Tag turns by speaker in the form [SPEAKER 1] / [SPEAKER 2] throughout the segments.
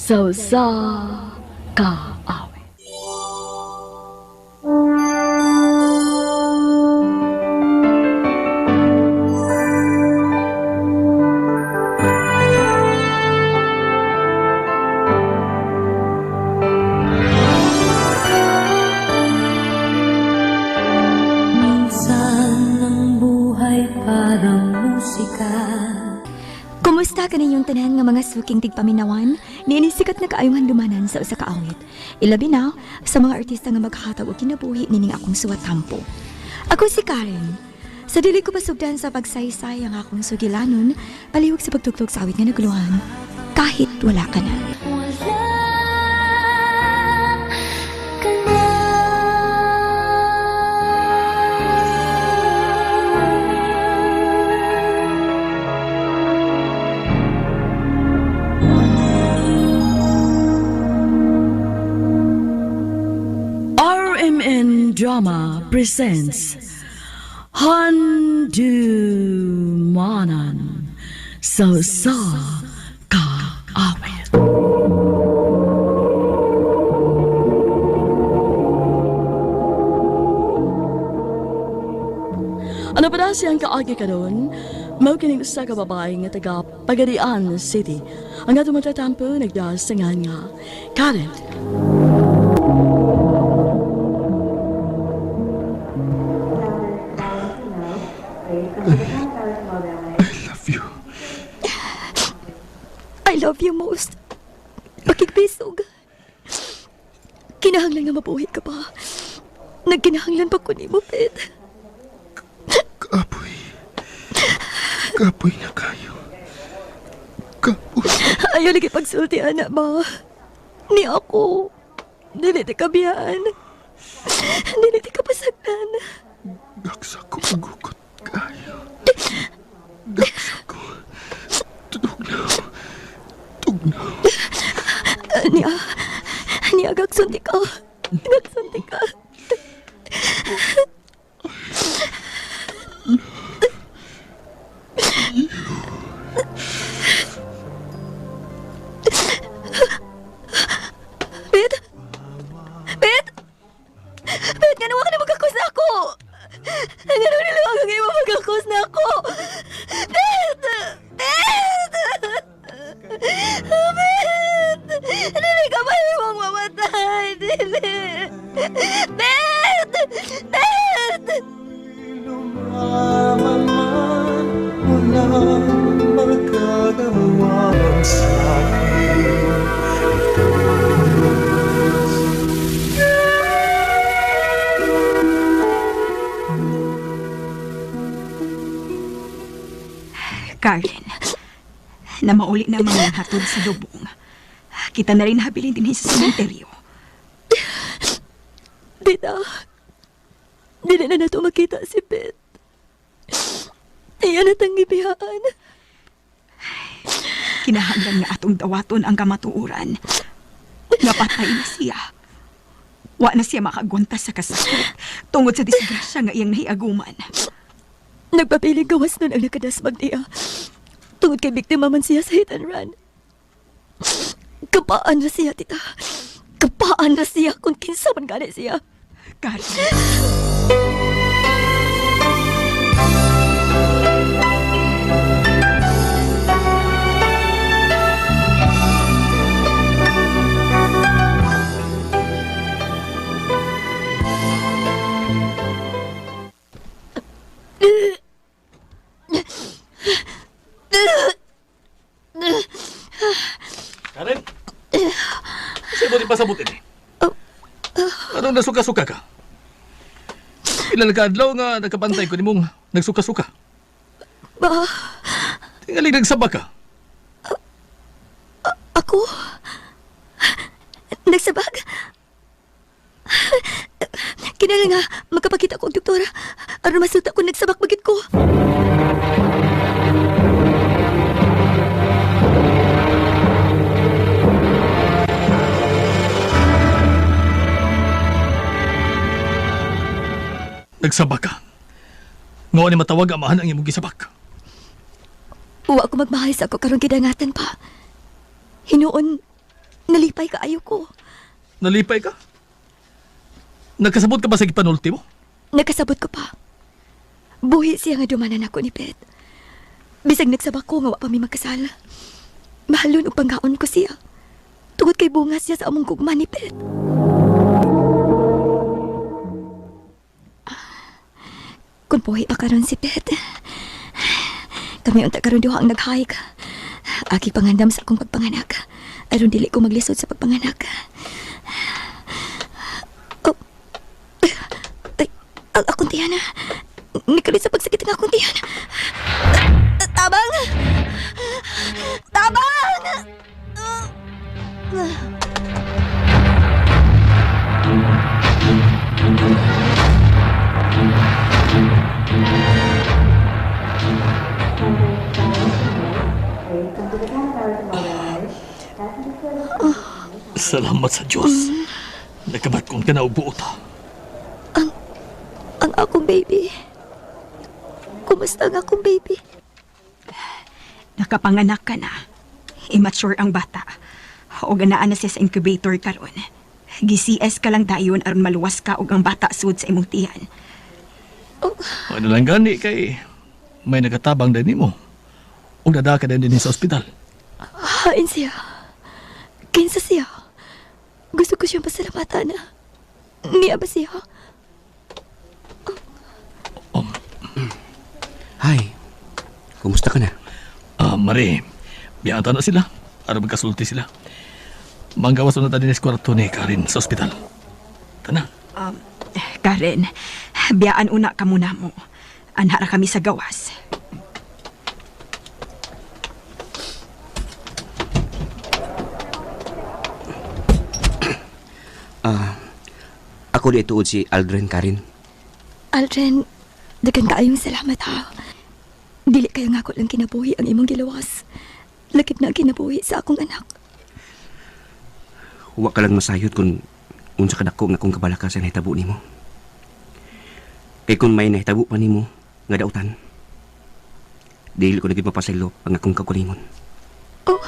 [SPEAKER 1] Saysa ka-awit.
[SPEAKER 2] Kumusta ka ninyong tanan nga mga suking tigpaminawan? Niinisikat na kaayong handumanan sa usa ka awit. Ilabi na sa mga artista nga maghatag og kinabuhi nining akong suwatampo. Ako si Karen. Sa dili ko pasugdan sa pagsaysay ang akong sugilanon, palihog sa pagtuklog sa awit nga naguluhan, kahit wala ka na.
[SPEAKER 1] RMN Drama presents Handumanan Saysa ka-awit. Ano pa na siyang kaagi ka doon? Mao kining usa ka babae nga taga Pagadian City. Ang atong matatampo nagdasangan nga Karen.
[SPEAKER 2] I love you most. Pakigpisog. Kinahanglan nga mabuhi ka pa. Nagkinahanglan pa ko ni mo, Pet.
[SPEAKER 3] Kapoy na kayo. Kapoy.
[SPEAKER 2] Ayaw lagi pagsultian na ba? Ni ako. Dili di ka biyaan. Dili di ka pasagdan.
[SPEAKER 3] Gaksa ko magukot kayo. Gaksa ko. Tugnaw.
[SPEAKER 2] Niya, gagsunti ka. Gagsunti ka. Bet, ganawa ka na magkakos na ako. Ganawa nila ako ngayon magkakos na ako. Bet! Dili ka ba yung mamatay? Dili! Bet!
[SPEAKER 3] Lumaman man, walang magagawa sa akin.
[SPEAKER 4] Karen, na mauli na mga hatod sa lubong. Kita na rin habilin din sa sementeryo.
[SPEAKER 2] Dili na nato makita si Bet. Iyan na tanggibiyaan.
[SPEAKER 4] Kinahanglan nga atong dawaton ang kamatuuran. Napatay na siya. Wa na siya makagwanta sa kasakit tungod sa disgrasya nga iyang nahiaguman.
[SPEAKER 2] Nagpapiling gawas nun ang nakadasmag niya. Tungod kay biktima man siya sa hit and run. Kapaan na siya, tita. Kapaan na siya kung kinsa man gani siya.
[SPEAKER 4] Karen.
[SPEAKER 5] Karen? Kasi mo rin pasabutin eh. Anong nasuka-suka ka? Ilan ka adlaw nga nakapantay ko ni mong nagsuka-suka?
[SPEAKER 2] Ba?
[SPEAKER 5] Tingali nagsaba ka.
[SPEAKER 2] Ako? Nagsabag? Kinala nga, magkapakita ko ang doktora. Aron masuta kung nagsabak magit ko.
[SPEAKER 5] Nagsaba ka. Ngawa ni matawag amahan ang imong gisabak.
[SPEAKER 2] Uwa ko magmahay sa ako karong gidangatan pa. Hinuon, Nalipay ka ayo ko.
[SPEAKER 5] Nalipay ka? Nagkasabot ka ba sa gipanulti mo?
[SPEAKER 2] Nakasabot ko pa. Buhi siya nga dumanan ako ni Pet. Bisag nagsabak ko nga wa pa mi magkasala. Mahalon og panggaon ko siya. Tungod kay bunga siya sa among gugma ni Pet. Kung buhi pa karon si Pet. Kami unta karon duha ang nag-hike. Aki pangandam sa akong pagpanganak. Aron dili ko maglisod sa pagpanganak. Oh. Ang akong tiyan. Nikalit sa pagsakit ng akong tiyan. Tabang! Tabang!
[SPEAKER 5] Salamat sa Diyos. Nakabatkon ka na og buot.
[SPEAKER 2] Ang akong baby. Kumusta ang akong baby?
[SPEAKER 4] Nakapanganak ka na. Immature ang bata. O ganaan na siya sa incubator karon. Gi-CS ka lang dayon aron maluwas ka og ang bata sud sa imong tiyan.
[SPEAKER 5] Ano lang gani kay may nagatabang din mo. Ug dada ka din sa ospital.
[SPEAKER 2] Hain siya. Kinsa siya. Gusto ko siyang pasalamatan na. Niya ba siya?
[SPEAKER 6] Hi. Kumusta ka na?
[SPEAKER 5] Mari, biyata na sila. Aron magkasulti sila. Manggawas na tayo sa kwarto ni Karen sa ospital. Tana.
[SPEAKER 4] Karen, biyaan una ka muna mo. Anhara kami sa gawas.
[SPEAKER 6] Ako di tuod si Aldrin, Karin.
[SPEAKER 2] Aldrin, dagan kaayong salamat ha. Dili kayo nga ko lang kinabuhi ang imong gilawas. Lakip na ang kinabuhi sa akong anak.
[SPEAKER 6] Huwag ka lang masayod kung unsa ka dako nga kung kabalaka sa nahitabo nimo. Kay kung may nahitabo pa nimo nga dautan, dili ko naging mapasaylo ang akong kagulingon.
[SPEAKER 2] Oh.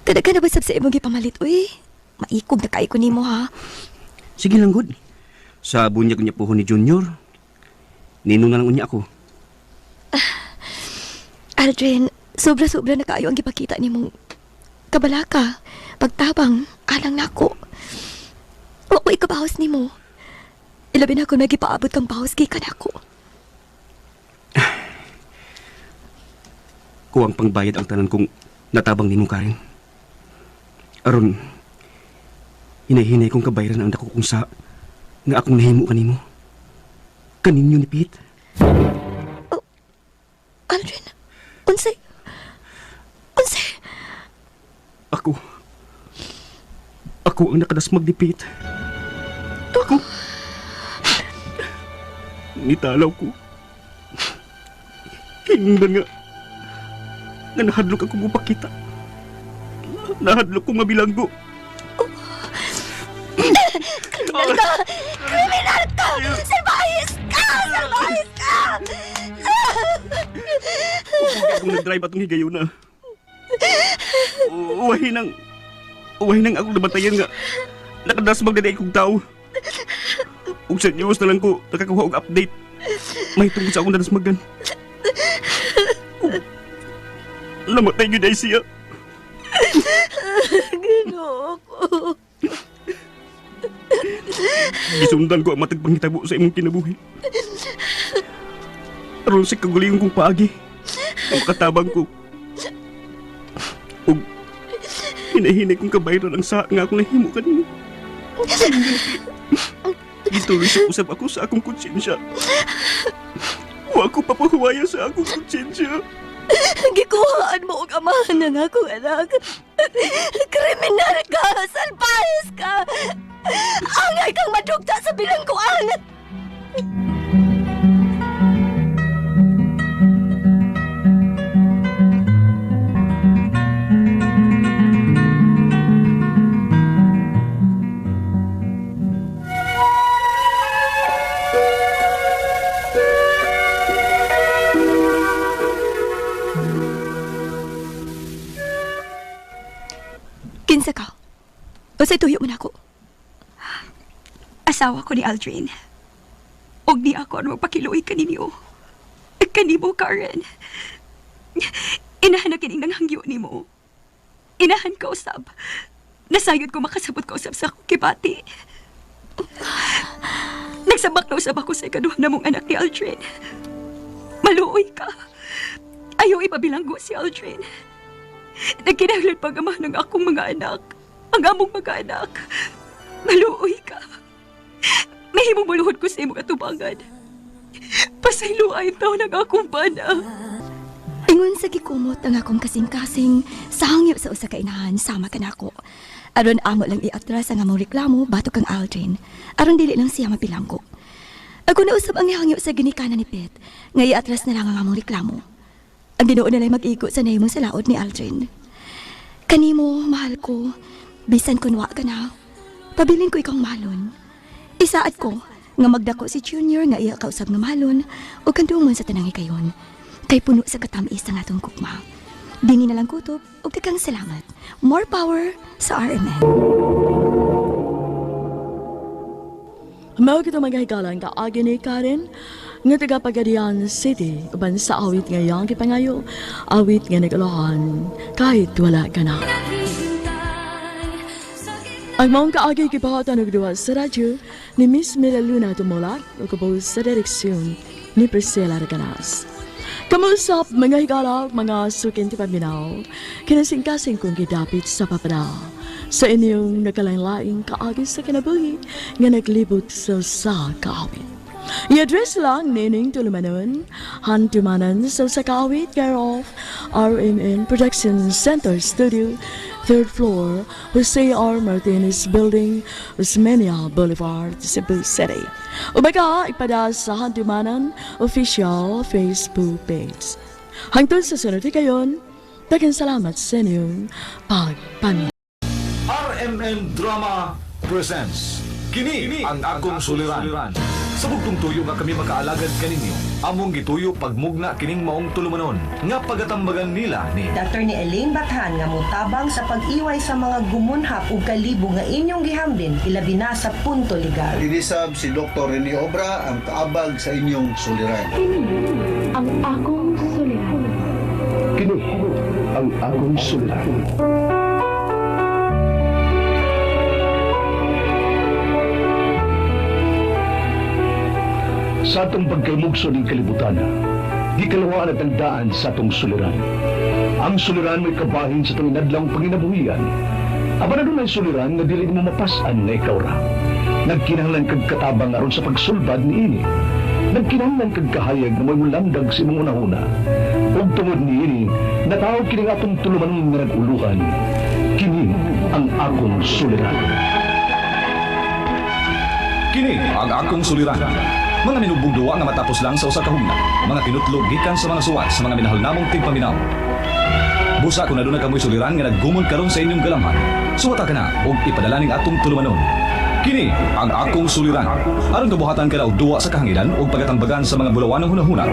[SPEAKER 2] Kada ka na ba sa imong gipamalit, uy? Maikog na kayo ko nimo ha.
[SPEAKER 6] Sige lang, good. Sa bunyag niya po ni Junior, ninong na lang unya ako.
[SPEAKER 2] Aldrin, sobra-sobra na kayo ang gipakita nimong kabalaka, pagtabang, alang nako. O ko ikabahos nimo. Ilabi na ako nagipaabot kang bahos kay kanako.
[SPEAKER 6] Kuwang pangbayad ang tanan kong natabang nimo, Karin. Aron, hinahinay kong kabayaran ang dako kung sa nga akong nahimo kanimo. Kaninyo ni Pete.
[SPEAKER 2] Oh, Aldrin, unsay?
[SPEAKER 6] Ako ang nakadasmag ni Pete. Ako. Nitalaw ko. Hindan nga nahadlok ako mupakita. Nahadlok ko mabilanggo.
[SPEAKER 2] Kriminal ka! Kriminal ka! Salbahis ka! Salbahis ka!
[SPEAKER 6] Kung akong nag-drive atong higayon na. Uwahin nang akong nabatayan nga. Nakadasmag na di akong tao. Ug sa news na lang ko nakakuha og update. May tungkol sa akong nadasmagan. Namatay yun ay siya.
[SPEAKER 2] Ginoo ko.
[SPEAKER 6] Gisundan ko ang matag panghitabo sa imong kinabuhi. Aron sa kagulingon kong paagi. Ang katabang ko. Ug hinahinay kong kabayran ang sa nga akong nahimo kanimo. Gituloy sa usap ako sa akong konsyensya. Wa ko papahuwaya sa akong konsyensya.
[SPEAKER 2] Gikuhaan mo og amahan ng akong anak. Kriminal ka! Salbahis ka! Angay kang madugta sa bilangguan! Kinsa ka? Unsay tuyo man ako?
[SPEAKER 4] Asawa ko ni Aldrin. Og ni ako ang magpakiluoy kaninyo. Kanimo, Karen. Inahan na kining nanghangyo nimo. Inahan ka usab. Nasayod ko makasabot ka usab sa akong kibati. Nagsabak na usab ako sa ikaduha na mong anak ni Aldrin. Maluoy ka. Ayaw ipabilanggo si Aldrin. Nagkinahanglan pag-ama ng akong mga anak. Ang among mga anak. Maluoy ka. Mahimong maluhod ko sa imong katubangan. Pasayloay taon ang akong bana.
[SPEAKER 2] Ingon sa gikumot ang akong kasing-kasing sa hangyo sa usa ka inahan sama ka nako. Aron amo lang iatras ang among reklamo batok kang Aldrin. Aron dili lang siya mapilanggo. Ako na usab ang hangyo sa ginikanan ni Pet nga iatras na lang ang among reklamo. Ang Ginoo na lang mag-iko sa nahimong salaod ni Aldrin. Kanimo, mahal ko, bisan kun wa ka na, pabiling ko ikang malon. Isaad ko nga magdako si Junior nga iya kausab nga malon o kandungon sa tanang hikayon. Kay puno sa katamis ang atong kukma. Dini na lang kutob o daghang salamat. More power sa RMN.
[SPEAKER 1] Mao kita maghigalan ka agi ni Karen nga taga Pagadian City uban sa awit nga yang gipangayo, awit nga nagalohan kahit wala ka na. Ang maong kaagi gipahatan og duwa sa radyo ni Miss Mila Luna Tumulak o kabos sa direksyon ni Priscilla Reganas. Kamusap mga higala mga sukin ti paminaw kinasing-kasing kong gidapit sa papanaw sa inyong nagkalain-laing kaagi sa kinabuhi nga naglibot sa kaawit. I-address lang nining tulumanon, Handumanan sa kaawit care of RMN Production Center Studio, 3rd floor, Jose R. Martinez Building, Osmeña Boulevard, Cebu City. Ubaga, ipada sa Handumanan official Facebook page. Hangtod sa sunod kayon, daghang salamat sa inyong pagpanin.
[SPEAKER 7] RMN Drama presents Kini ang akong suliran. Sa bugtong tuyo nga kami makaalagad kaninyo, among gituyo pagmugna kining maong tulumanon nga pagatambagan nila ni
[SPEAKER 8] Dr. ni Elaine Bathan nga mutabang sa pag-iway sa mga gumunhap ug kalibo nga inyong gihambin ilabi na sa punto legal.
[SPEAKER 9] Dinisab si Dr. Rene Obra ang kaabag sa inyong suliran.
[SPEAKER 10] Ang akong suliran.
[SPEAKER 3] Kini ang akong suliran. Sa atong pagkaymugso ng kalibutan, di kalawaan at tagdaan sa atong suliran. Ang suliran may kabahin sa itong inadlang panginabuhian. Aba na doon ay suliran na dili mo mapasan na ikaw ra. Nagkinahanglan kag katabang aron sa pagsulbad ni ini. Nagkinahanglan kag kahayag na may mulandag sa imong unahuna. Ug tungod ni ini, natawag kining atong tulumanon nga nag-uluhan. Kini ang akong suliran.
[SPEAKER 7] Kini ang akong suliran. Mga minubong duwa nga matapos lang sa usa ka hugna. Mga tinutlog gikan sa mga suwat sa mga minahal namong tigpaminaw. Busa kung naduna kamoy suliran nga naggumon karon sa inyong galamhan. Suwata ka na ug ipadala ning atong tulumanon. Kini ang akong suliran. Aron kabuhatan ka na og duwa sa kahanginan ug pagatambagan sa mga bulawan ng hunahuna.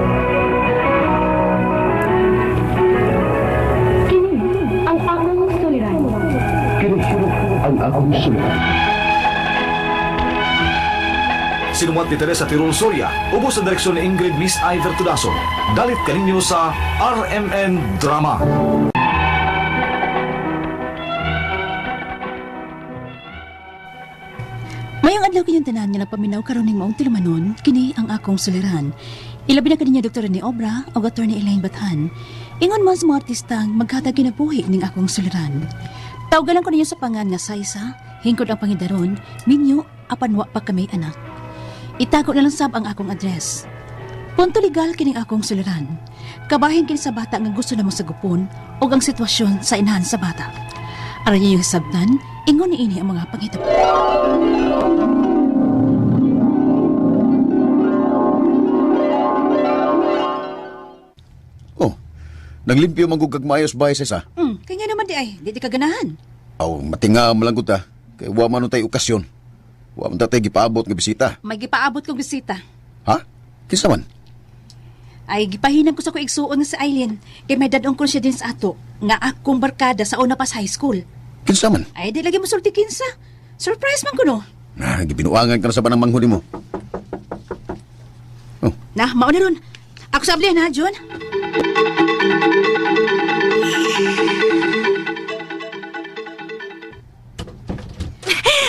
[SPEAKER 10] Kini ang akong suliran.
[SPEAKER 3] Kini ang akong suliran.
[SPEAKER 7] Sinumat ni Teresa Tirul Soria, ubos sa direksyon ni Ingrid Miss Iver Tudaso. Dalit kaninyo sa RMN Drama.
[SPEAKER 11] Mayong adlaw kayong tanan nga nagpaminaw karon ning maong tulumanon, kini ang akong suliran. Ilabi na kaninya Dr. Rene Obra o Dr. ni Elaine Bathan. Ingon man sa mga artistang maghatag kinabuhi ning akong suliran. Tawgalan ko ninyo sa pangan nga Saysa, hingkod ang pangidaron, minyo, apan wa pa kami anak. Itago na lang sab ang akong address. Punto legal kining akong suliran. Kabahin kini sa bata nga gusto namong sagupon o ang sitwasyon sa inahan sa bata. Aron niyo sabdan, ingon ni ini ang mga panghitabo.
[SPEAKER 9] Oh, naglimpyo manggugag maayos bahay sa
[SPEAKER 11] Kaya nga naman di ay, di kaganahan.
[SPEAKER 9] Aw, matinga mo lang ta. Kay wa man tay okasyon. Wa man tay gipaabot nga bisita.
[SPEAKER 11] May gipaabot kong bisita.
[SPEAKER 9] Ha? Kinsa man?
[SPEAKER 11] Ay, gipahinam ko sa ko igsuon nga si Eileen. Kay may dadong ko siya din sa ato, nga akong barkada sa una pa sa high school.
[SPEAKER 9] Kinsa man?
[SPEAKER 11] Ay, di lagi mo sulti kinsa. Surprise man ko no.
[SPEAKER 9] Gibinuangan ka na sa banang manghuni mo.
[SPEAKER 11] Nah, mauna ron. Ako sa ablihan ha, John.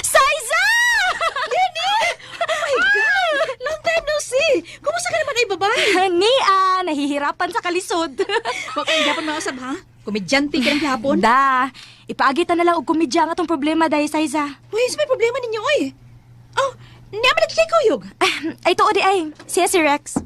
[SPEAKER 2] Saysa!
[SPEAKER 11] Kini! Oh my God! Long time no see! Kumusta ka naman ay babae?
[SPEAKER 2] Nahihirapan sa kalisod.
[SPEAKER 11] Huwag kayong gapon mausap ha? Komedyante ka ng gapon?
[SPEAKER 2] Da, ipaagitan na lang og komedya nga tong problema dahil Saysa.
[SPEAKER 11] Uy, may problema ninyo oy. Oh, niya man nagkikay kuyog.
[SPEAKER 2] Ay, tuo di ay. Siya si Rex.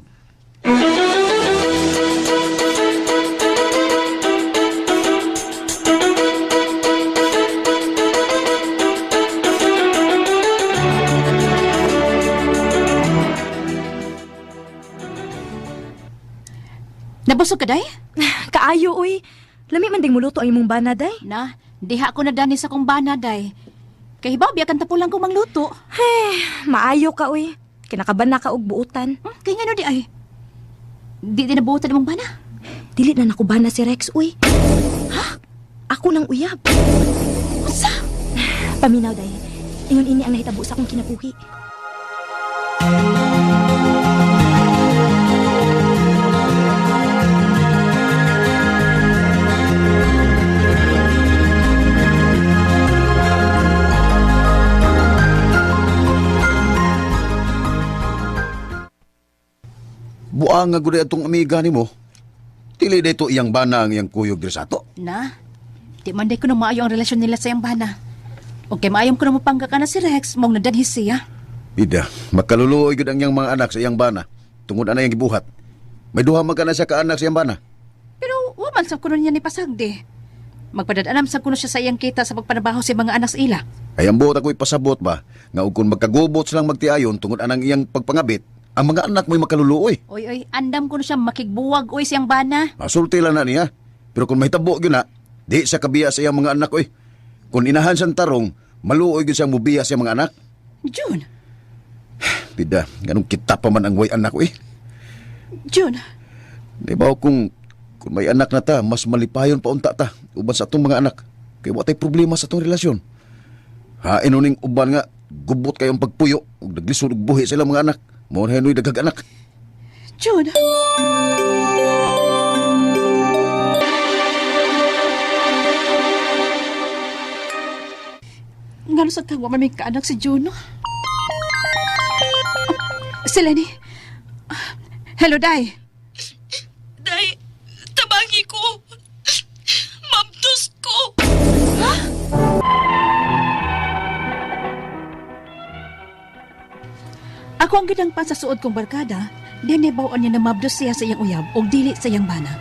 [SPEAKER 11] Nabusog ka, day?
[SPEAKER 2] Kaayo, uy. Lami man ding muluto ang imong bana, day.
[SPEAKER 11] Na, diha ko na dani sa kong bana, day. Kay hibaw, biyakan tapulang ko mangluto.
[SPEAKER 2] Maayo ka, uy. Kinakaban na ka og buutan.
[SPEAKER 11] Kaya nga no, di ay. Di nabuutan mong bana?
[SPEAKER 2] Dili na nakubana si Rex, uy. Ha? Ako nang uyab.
[SPEAKER 11] Unsa?
[SPEAKER 2] Paminaw, day. Ingon ini ang nahitabo sa akong kinabuhi.
[SPEAKER 9] Buang nga gud atong amiga nimo. Dili dito iyang bana ang iyang kuyog diri sa ato.
[SPEAKER 11] Na, di man day ko na maayo ang relasyon nila sa iyang bana. O kay maayom ko na mapangga ka na si Rex, mong nadanhis siya.
[SPEAKER 9] Bida, makaluluoy gud ang iyang mga anak sa iyang bana. Tungod ana iyang gibuhat. May duha man kana siya ka anak sa iyang bana.
[SPEAKER 11] Pero waman sa kuno niya ni pasagde. Magpadadanam sa kuno siya sa iyang kita sa pagpanabaho sa mga anak sa ila.
[SPEAKER 9] Ay ang buot ako'y pasabot ba, nga ug kung magkagubot silang magtiayon tungod anang iyang pagpangabit, ang mga anak mo'y makaluluoy.
[SPEAKER 11] Oy, andam ko na siya makigbuwag oy siyang bana.
[SPEAKER 9] Masulti lang na niya. Pero kung mahitabo yun na, di siya kabiya sa iyang mga anak oy. Kung inahan siyang tarong, maluoy yun siyang mubiya sa iyang mga anak.
[SPEAKER 11] Jun.
[SPEAKER 9] Pida, ganun kita pa man ang way anak oy.
[SPEAKER 11] Jun.
[SPEAKER 9] Di ba kung may anak na ta, mas malipayon pa unta ta, uban sa atong mga anak. Kaya watay problema sa atong relasyon. Hain uning uban nga, gubot kayong pagpuyo, ug naglisod og buhi sa ilang mga anak. Mo na henoy daghag anak.
[SPEAKER 11] Jun. Ngano sa tawa man may kaanak si Jun, no? Si Lenny. Hello, Day.
[SPEAKER 4] Day, tabangi ko. Mabdos ko.
[SPEAKER 11] Ako ang ginangpan sa suod kong barkada, dinibawaan niya na mabdos siya sa iyang uyab o dili sa iyang bana.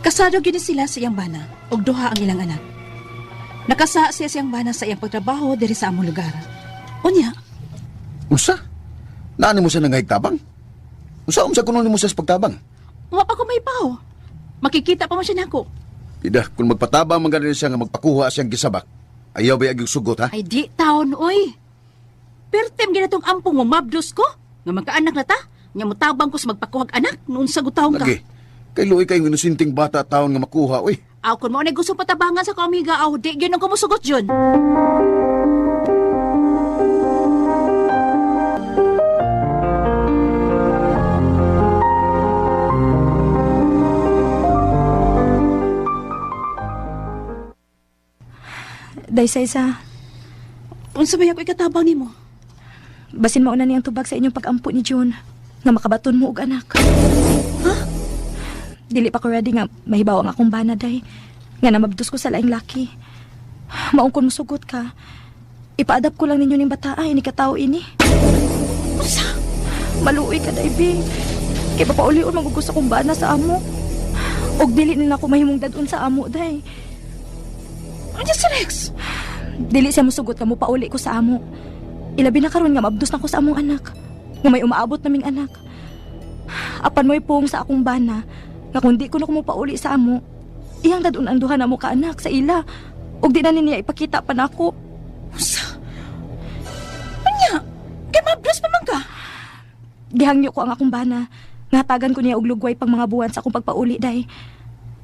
[SPEAKER 11] Kasado gini sila sa iyang bana o duha ang ilang anak. Nakasa siya sa iyang bana sa iyang pagtrabaho diri sa among lugar. Unya,
[SPEAKER 9] Unsa? Naan mo siya nangahigtabang? Unsa kuno nimo siya sa pagtabang?
[SPEAKER 11] wa pa ko may pao. Makikita pa mo siya nako.
[SPEAKER 9] Pida, kung magpatabang man ganun siya nga magpakuha siyang gisabak, ayaw ba yung sugot ha?
[SPEAKER 11] Ay di taon, oy. Pertem ginatong ampong mo mabdos ko. Nga magkaanak na ta, nga mutabang ko sa magpakuhag anak noon sa gutawang ka.
[SPEAKER 9] Lagi, kay luoy kayong inusinting bata taon nga makuha, uy.
[SPEAKER 11] Aw, kung mo na gusto patabangan sa kamiga, aw, di yun ang kumusugot yun.
[SPEAKER 2] Day, Saysa.
[SPEAKER 11] Unsa ba ako ikatabang ni mo?
[SPEAKER 2] Basin mauna niyang tubag sa inyong pag-ampo ni June nga makabaton mo og anak.
[SPEAKER 11] Ha?
[SPEAKER 2] Dili pa ko ready nga mahibaw ang akong bana, day. Nga namabdos ko sa laing laki. Maong kung musugot ka, ipaadap ko lang ninyo ning bataa, ini katao ini.
[SPEAKER 11] Unsa?
[SPEAKER 2] Maluoy ka, day, Bing. Kaya papaulion magugusto kong bana sa amo. Og dili na ako mahimong dadun sa amo, day.
[SPEAKER 11] Ano si Rex?
[SPEAKER 2] Dili siya musugot nga mo pauli ko sa amo. Ilabi na karon nga mabdos na ko sa among anak. Nga may umaabot naming anak. Apan mo'y pong sa akong bana, nga kung di ko na kumupauli sa amo, iyang dadun ang duha na mo ka anak sa ila. Og di na niya ipakita pa na ako.
[SPEAKER 11] Unsa? Anya? Kay mabdos pa man ka?
[SPEAKER 2] Gihangyo ko ang akong bana. Ngatagan ko niya og lugway pang mga buwan sa akong pagpauli, day.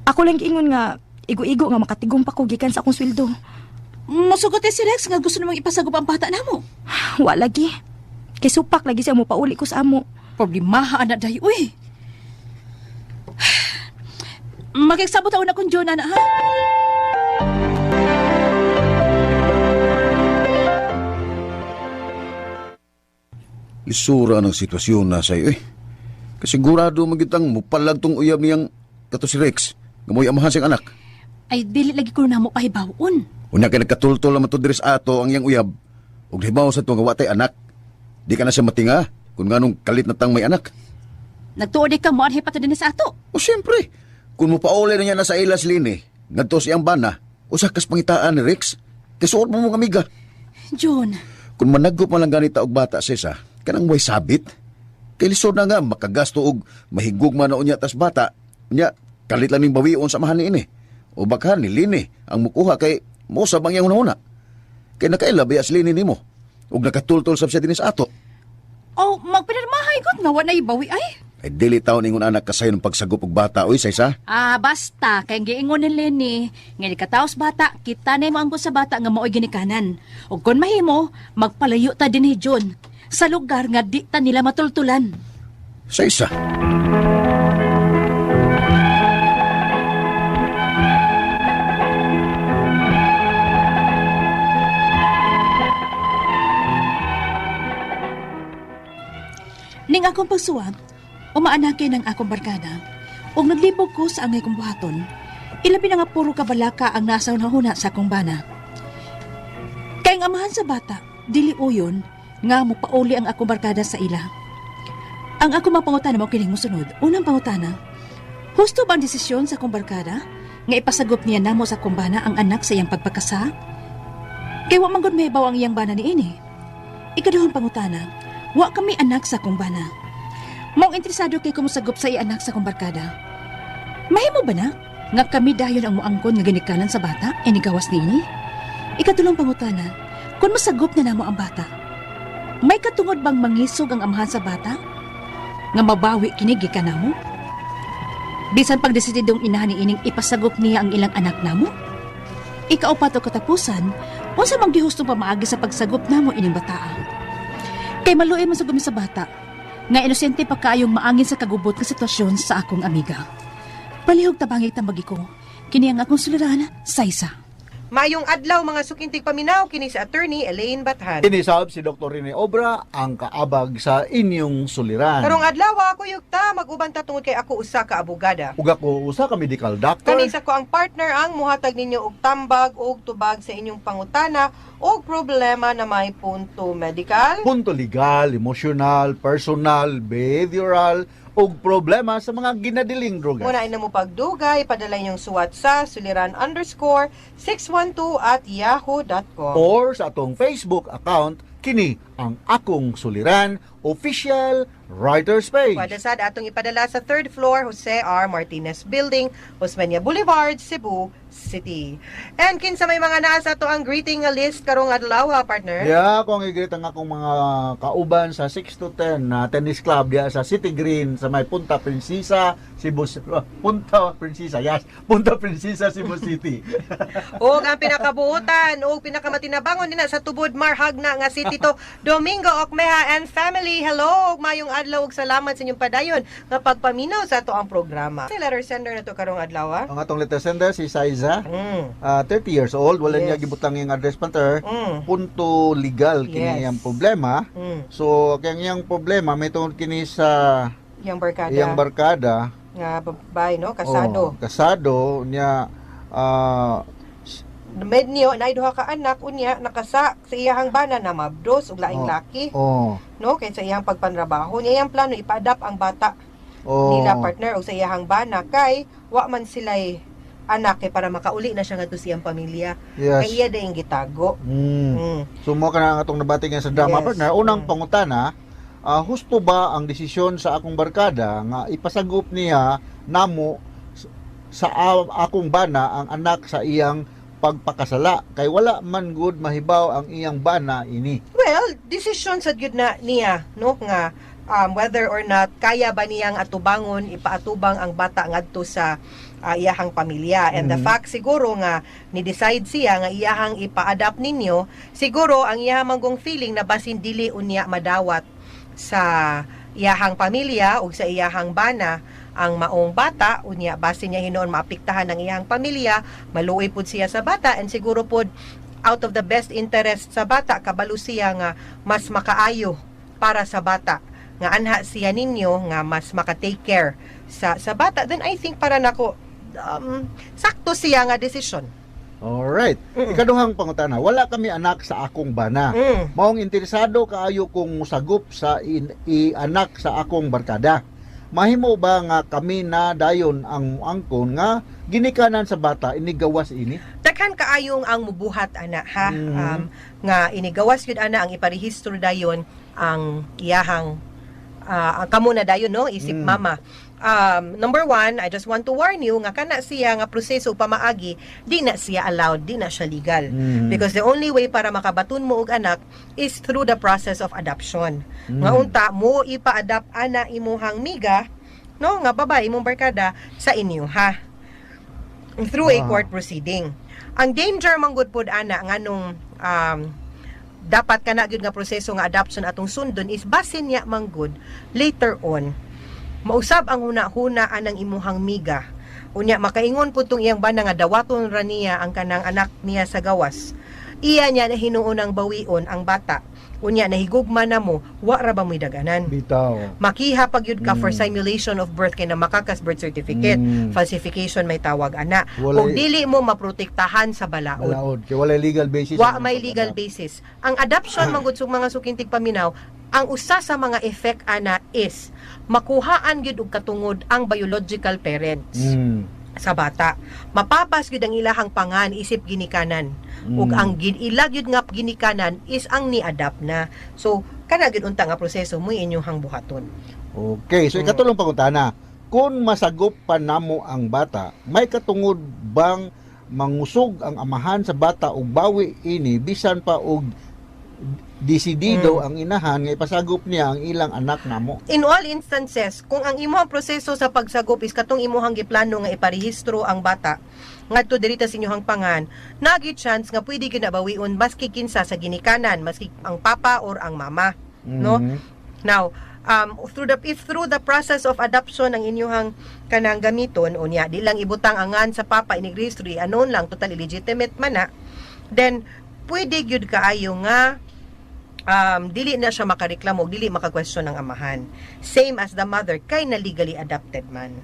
[SPEAKER 2] Ako lang giingon nga, igo-igo nga makatigong pa ko gikan sa akong sweldo.
[SPEAKER 11] Masugot si Rex nga gusto namang ipasagop ang bata namo.
[SPEAKER 2] Wa lagi. Kay supak lagi siya mo pauli ko sa amo.
[SPEAKER 11] Problemaha na dahi, uy. Makiksabot ako na kung John, ana, ha?
[SPEAKER 9] Isura ng sitwasyon na sa'yo eh. Kasigurado magitang mupalag tong uyab niyang kato si Rex. Ngamoy amahan siyang anak.
[SPEAKER 11] Ay, dili lagi ko na mo pahibawon.
[SPEAKER 9] Unya kay nagkatultol naman to diris ato ang iyang uyab. Ug hibaw sa tuwa watay anak. Di ka na siya matinga kung nganong kalit na tang may anak.
[SPEAKER 11] Nagtuod ka mo anhe pata din sa ato.
[SPEAKER 9] O siyempre, kung mupauli na niya na sa ilas lini, ngadto siyang bana, usa kas pangitaan ni Rex. Kisuot mo mong amiga.
[SPEAKER 11] John,
[SPEAKER 9] Kung managop man lang ganita og bata Saysa, kanang way sabit. Kay lisod na nga makagasto og mahigug man na unya tas bata. Unya kalit lang ning bawion sa mahan ini. O bakhan ni lini ang mukuha kay mo sa bangyang una-una. Kay nakaila bias lini nimo. Ug nakatultol sab siya dinis ato.
[SPEAKER 11] oh, magpinirmahay ko nga wa na ibawi ay.
[SPEAKER 9] Ay dili taon ingon anak kasayon ng pagsagop og bata oy Saysa.
[SPEAKER 11] Basta, kay giingon ni Lenny, nga di kataos bata, kita na mo angkon sa bata nga mao'y ginikanan. O kung mahimo, magpalayo ta din ni John, sa lugar nga di ta nila matultulan.
[SPEAKER 9] Saysa.
[SPEAKER 11] Ning akong pagsuwag, umaanake ng akong barkada, ug naglibog ko sa angay kong buhaton, ilabi na nga puro kabalaka ang nasa hunahuna sa akong bana. Kay ang amahan sa bata, dili uyon, nga mo pauli ang akong barkada sa ila. Ang akong mga pangutana mo kining musunod. Unang pangutana, husto ba ang desisyon sa akong barkada, nga ipasagop niya namo sa akong bana ang anak sa iyang pagpakasa? Kay wa man gud mahibaw ang iyang bana ni ini. Ikaduhang pangutana, wa kami anak sa akong bana. Maong interesado kay kumusagop sa iya anak sa akong barkada. Mahimo ba na? Nga kami dayon ang muangkon nga ginikanan sa bata, inigawas nini? Ikatulong pangutana, kung masagop na namo ang bata, may katungod bang mangisog ang amahan sa bata? Nga mabawi kini gikan namo? Bisan pang desididong inahan ni ining ipasagop niya ang ilang anak namo? Ikaupat o katapusan, unsa mang gihusto pa maagi sa pagsagop namo ining bataa? Kay maluoy man sa gumi sa bata, nga inosente pa kaayong maangin sa kagubot nga sitwasyon sa akong amiga. Palihog tabangig tambagi ko, kini ang akong suliran, Saysa.
[SPEAKER 8] Mayong adlaw mga sukintig paminaw kini si Attorney Elaine Bathan.
[SPEAKER 12] Inisab si Dr. Rene Obra ang kaabag sa inyong suliran.
[SPEAKER 8] Karong adlaw ako yugta mag-uban ta tungod kay ako usa ka abogada.
[SPEAKER 12] Ug ako usa ka medical doctor.
[SPEAKER 8] Kani sa ko ang partner ang muhatag ninyo og tambag og tubag sa inyong pangutana og problema na may punto medical,
[SPEAKER 12] Punto legal, emosyonal, personal, behavioral ug problema sa mga ginadiling droga.
[SPEAKER 8] muna ina mo pagdugay, padala inyong suwat sa suliran_612@yahoo.com.
[SPEAKER 12] Or sa atong Facebook account, kini ang Akong Suliran Official Writer's Page.
[SPEAKER 8] Pwede sad atong ipadala sa 3rd floor Jose R. Martinez Building, Osmeña Boulevard, Cebu City. And kinsa may mga naa sa to ang greeting list karong adlaw, partner?
[SPEAKER 12] Yeah, kung i-greet ang akong mga kauban sa 6 to 10 na tennis club diya sa City Green sa may Punta Princesa, Punta Princesa, Cebu City.
[SPEAKER 8] O ang pinakabuutan o pinakamantinabangon nina sa tubod marhag na nga city to Domingo Okmeha and family. Hello, mayong adlaw ug salamat sa inyong padayon nga pagpaminaw sa ato ang programa. Si letter sender na to karong adlaw.
[SPEAKER 12] Ang atong letter sender si Saysa, 30 years old, wala niya gibutang yung address panter. Punto legal kini ang problema. So kaya iyang problema may tungod kini sa
[SPEAKER 8] Iyang barkada.
[SPEAKER 12] iyang barkada
[SPEAKER 8] Nga babae, no? Kasado.
[SPEAKER 12] kasado niya
[SPEAKER 8] Med niyo na duha ka anak unya nakasa sa iyang bana na mabdos ug laing laki. No, kay sa iyang pagpanrabaho niya iyang plano ipa-adapt ang bata nila partner o sa iyang bana kay wa man sila'y anak kay para makauli na siya ngadto sa iyang pamilya.
[SPEAKER 12] Yes.
[SPEAKER 8] Kay iya dayong gitago.
[SPEAKER 12] So mo ka na atong nabati nga sa drama
[SPEAKER 8] Yes.
[SPEAKER 12] partner. Unang pangutana, husto ba ang desisyon sa akong barkada nga ipasagop niya namo sa akong bana ang anak sa iyang pagpakasala kay wala man good mahibaw ang iyang bana ini.
[SPEAKER 8] Well, decision sa gyud na niya no nga whether or not kaya ba niyang atubangon ipaatubang ang bata ngadto sa iyahang pamilya. And the fact siguro nga ni-decide siya nga iyahang ipa-adapt ninyo, siguro ang iyahang manggong feeling na basin dili unya madawat sa iyahang pamilya o sa iyahang bana ang maong bata, unya basin niya hinoon maapektahan ng iyahang pamilya, maluoy pud siya sa bata, and siguro pud out of the best interest sa bata, kabalo siya nga mas makaayo para sa bata, nga anha siya ninyo nga mas maka-take care sa bata, then I think para nako sakto siya nga desisyon.
[SPEAKER 12] Alright. Ikaduhang pangutana, wala kami anak sa akong bana. Maong interesado kaayo kung musagop sa anak sa akong barkada. Mahimo ba nga kami na dayon ang angkon nga ginikanan sa bata inigawas ini?
[SPEAKER 8] Daghan kaayong ang mubuhat ana ha. Nga inigawas yun ana ang iparehistro dayon ang iyahang kamo na dayon no isip mama. Number one, I just want to warn you nga kana siya nga proseso pamaagi, di na siya allowed, di na siya legal. Because the only way para makabaton mo og anak is through the process of adoption. Nga unta mo ipa-adapt ana imuhang miga, no, nga babae imong barkada sa inyo ha. Through a court proceeding. Ang danger man gud pod ana nganong dapat kana gyud nga proseso nga adoption atong sundon is basin niya man gud later on mausab ang huna-huna anang imuhang miga. Unya makaingon pud tong iyang bana nga dawaton ra niya ang kanang anak niya sa gawas. Iya niya na hinuunang bawion ang bata. Unya nahigugma na mo, wa ra ba mo'y daganan?
[SPEAKER 12] Bitaw.
[SPEAKER 8] Makiha pag yun ka for simulation of birth kay na makakas birth certificate. Falsification may tawag ana. Kung dili mo maprotektahan sa balaod.
[SPEAKER 12] Balaod. Kaya wala legal basis.
[SPEAKER 8] Wa may legal basis. Ang adoption manggod sug mga sukintig paminaw, ang usa sa mga effect ana is makuhaan gyud og katungod ang biological parents sa bata. Mapapas gyud ang ilahang pangan isip ginikanan. Ug ang ilag gyud nga ginikanan is ang ni-adapt na. So kana gyud unta nga proseso mo inyong buhaton.
[SPEAKER 12] Okay, so ikatulong pangutana, kung masagop pa namo ang bata, may katungod bang mangusog ang amahan sa bata og bawi ini bisan pa og desidido ang inahan nga ipasagop niya ang ilang anak namo?
[SPEAKER 8] In all instances, kung ang imuhang proseso sa pagsagop is katong imuhang giplano nga iparehistro ang bata ngadto diri ta sa inyong pangan, nagi chance nga pwede ginabawion maski kinsa sa ginikanan, maski ang papa or ang mama, no? Now, if through the process of adoption ang inyong kanang gamiton unya di lang ibutang angan sa papa inigregistry anon lang total illegitimate man na, then pwede gyud kaayo nga dili na siya makareklamo, dili maka-question ng amahan. Same as the mother kay na legally adopted man.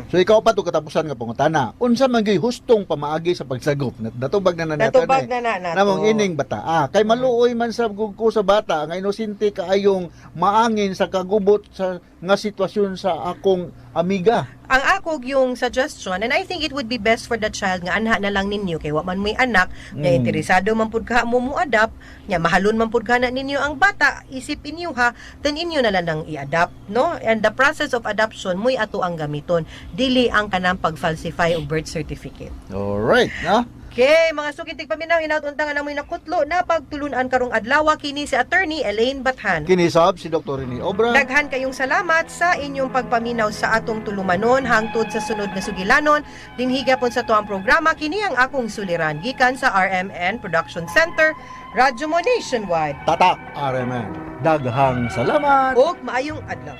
[SPEAKER 12] So ikaw pa to katapusan nga pangutana. Unsa man gyud hustong pamaagi sa pagsagop? Natubag na nato.
[SPEAKER 8] Natubag na nato.
[SPEAKER 12] Namong ining bata. Kay maluoy man sa ko sa bata nga inosente kaayong maangin sa kagubot sa nga sitwasyon sa akong amiga.
[SPEAKER 8] Ang ako yung suggestion, and I think it would be best for the child nga anha na lang ninyo kay wa man may anak, nga interesado man pud ka mo adapt, nya mahalon man pud kana ninyo ang bata, isipin niyo ha, then inyo na lang i-adapt, no? And the process of adoption mo'y ato ang gamiton, dili ang kanang pag-falsify og birth certificate.
[SPEAKER 12] Alright, no?
[SPEAKER 8] Okay, mga sukitig paminaw, hinaut-unta nga namoy nakutlo na pagtulunan karong adlaw. Kini si Attorney Elaine Bathan.
[SPEAKER 12] Kini sab si Dr. Rene Obra.
[SPEAKER 8] Daghan kayong salamat sa inyong pagpaminaw sa atong tulumanon hangtod sa sunod na sugilanon. Dinhiga pon sa tuang programa kini ang akong suliran gikan sa RMN Production Center, Radyo mo Nationwide.
[SPEAKER 12] Tatak RMN. Daghang salamat.
[SPEAKER 8] Og maayong adlaw.